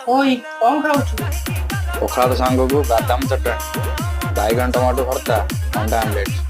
ଓଇ କଣ ଖାଉଛୁ? ପଖାଳ ସାଙ୍ଗକୁ ବାଦାମ ଚଟଣି, ବାଇଗଣ ଟମାଟୋ ଭର୍ତ୍ତା, ଅଣ୍ଡା ଆମଲେଟ।